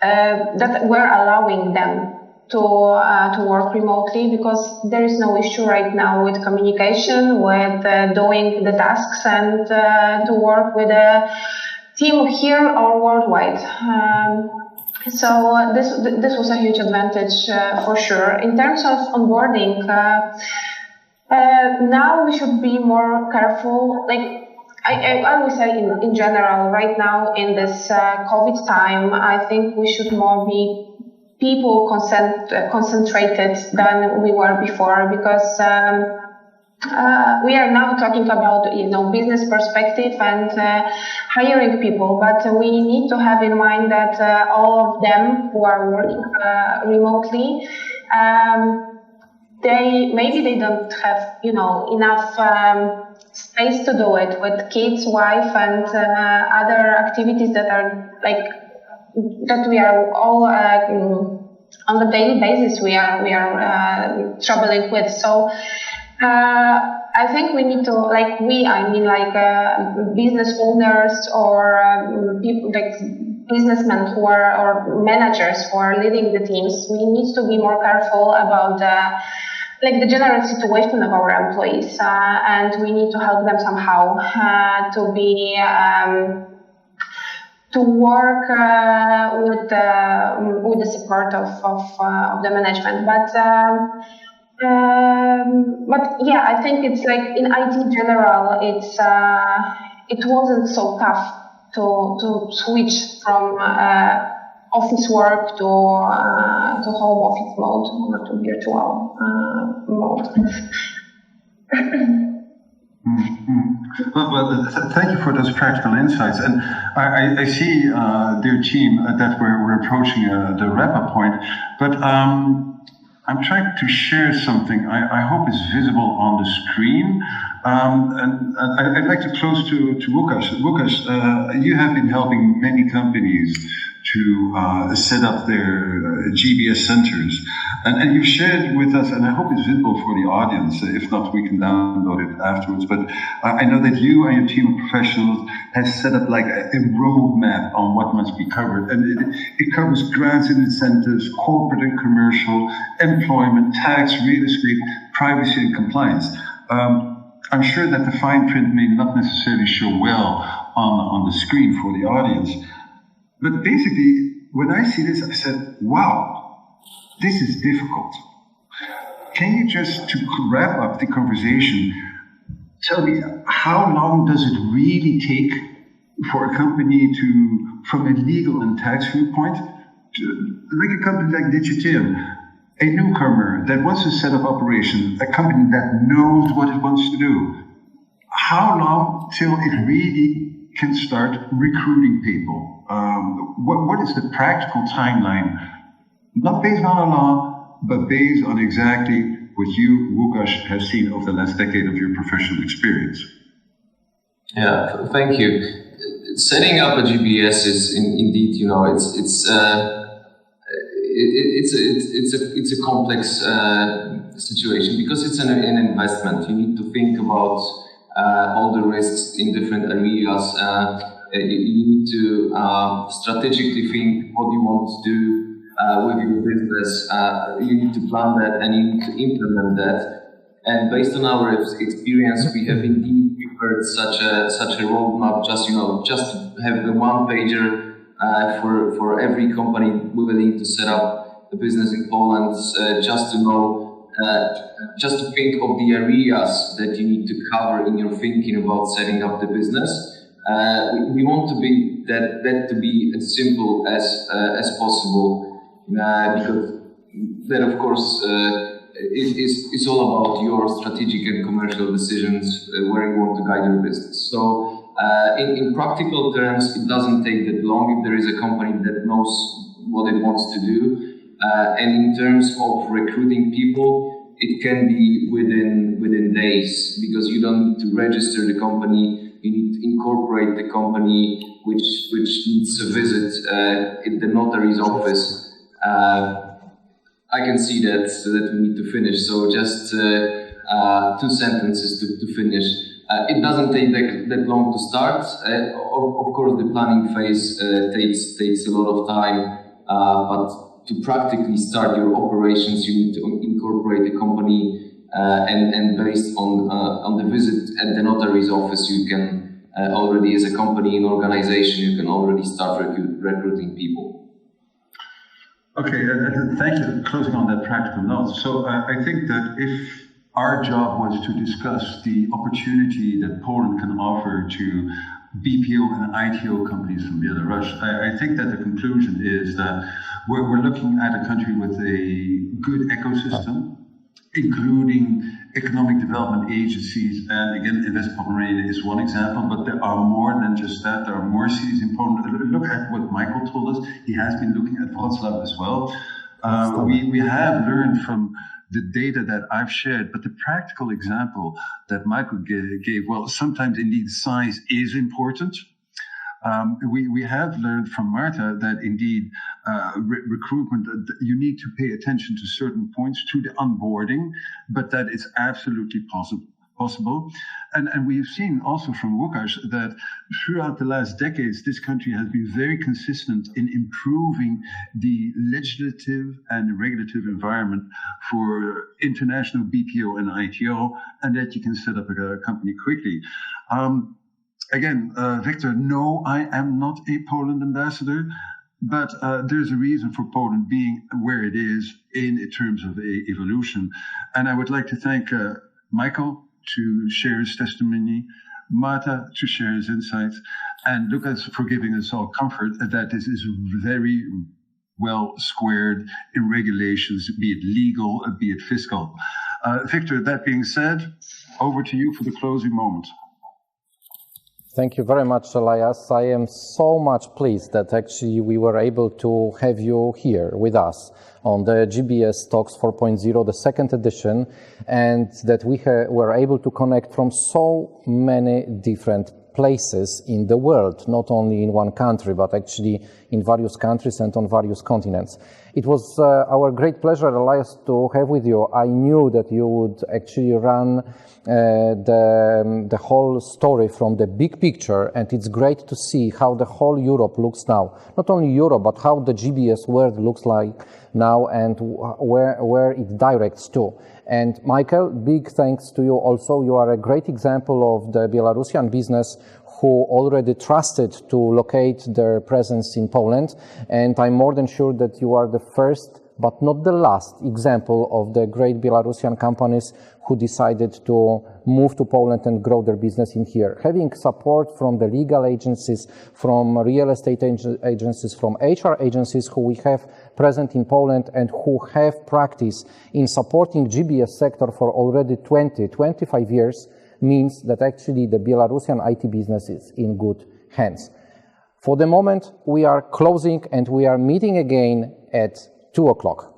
allowing them to work remotely, because there is no issue right now with communication, with doing the tasks, and to work with a team here or worldwide. So this was a huge advantage for sure. In terms of onboarding, now we should be more careful. Like I would say in general, right now in this COVID time, I think we should more be people concentrated than we were before, because we are now talking about business perspective and hiring people, but we need to have in mind that all of them who are working remotely, they don't have enough space to do it with kids, wife, and other activities that are that we are all on the daily basis we are troubling with. So I think we need to business owners or people businessmen who are or managers who are leading the teams. We need to be more careful about the general situation of our employees, and we need to help them somehow to be. To work with the support of the management, but yeah, I think it's in IT in general, it wasn't so tough to switch from office work to home office mode or to virtual mode. Well, thank you for those practical insights. And I see, dear team, that we're approaching the wrap-up point. But I'm trying to share something I hope is visible on the screen. And I'd like to close to Łukasz. Łukasz, you have been helping many companies to set up their GBS centers. And you've shared with us, and I hope it's visible for the audience. If not, we can download it afterwards. But I know that you and your team of professionals have set up a roadmap on what must be covered. And it covers grants and incentives, corporate and commercial, employment, tax, real estate, privacy and compliance. I'm sure that the fine print may not necessarily show well on the screen for the audience. But basically, when I see this, I said, wow, this is difficult. Can you just, to wrap up the conversation, tell me how long does it really take for a company to, from a legal and tax viewpoint, like a company like Digitium, a newcomer that wants to set up operations, a company that knows what it wants to do, how long till it really can start recruiting people? What is the practical timeline? Not based on a law, but based on exactly what you, Łukasz, have seen over the last decade of your professional experience. Yeah, thank you. Setting up a GBS is indeed, it's a complex situation because it's an investment. You need to think about all the risks in different areas. You need to strategically think what you want to do with your business. You need to plan that and you need to implement that. And based on our experience, we have indeed prepared such a roadmap. Just to have a one-pager for every company willing to set up a business in Poland. Just to know, just to think of the areas that you need to cover in your thinking about setting up the business. We want to be that to be as simple as possible, because that, of course, is all about your strategic and commercial decisions where you want to guide your business. So, in practical terms, it doesn't take that long if there is a company that knows what it wants to do. And in terms of recruiting people, it can be within days, because you don't need to register the company. You need to incorporate the company, which needs a visit in the notary's office. I can see that we need to finish. So just 2 sentences to finish. It doesn't take that long to start. Of course, the planning phase takes a lot of time, but to practically start your operations, you need to incorporate the company. And based on the visit at the notary's office, you can already, as a company and organization, you can already start recruiting people. Okay, thank you. Closing on that practical note. So I think that if our job was to discuss the opportunity that Poland can offer to BPO and ITO companies from Belarus. I think that the conclusion is that we're looking at a country with a good ecosystem, including economic development agencies. And again, Invest Pomerania is one example, but there are more than just that. There are more cities in Poland. Look at what Michael told us. He has been looking at Wrocław as well. We have learned from the data that I've shared, but the practical example that Michael gave, well, sometimes indeed size is important. We have learned from Marta that indeed recruitment, you need to pay attention to certain points to the onboarding, but that is absolutely possible. And we've seen also from Łukasz that throughout the last decades, this country has been very consistent in improving the legislative and regulative environment for international BPO and ITO, and that you can set up a company quickly. Again, Victor, no, I am not a Poland ambassador, but there's a reason for Poland being where it is in terms of evolution. And I would like to thank Michael to share his testimony, Marta to share his insights, and Lucas for giving us all comfort that this is very well squared in regulations, be it legal, be it fiscal. Victor, that being said, over to you for the closing moment. Thank you very much, Elias. I am so much pleased that actually we were able to have you here with us on the GBS Talks 4.0, the second edition, and that we were able to connect from so many different places in the world, not only in one country, but actually in various countries and on various continents. It was our great pleasure, Elias, to have with you. I knew that you would actually run the whole story from the big picture, and it's great to see how the whole Europe looks now. Not only Europe, but how the GBS world looks like now and where it directs to. And Michael, big thanks to you also. You are a great example of the Belarusian business who already trusted to locate their presence in Poland. And I'm more than sure that you are the first, but not the last example of the great Belarusian companies who decided to move to Poland and grow their business in here. Having support from the legal agencies, from real estate agencies, from HR agencies who we have present in Poland and who have practice in supporting GBS sector for already 25 years means that actually the Belarusian IT business is in good hands. For the moment, we are closing and we are meeting again at 2 o'clock.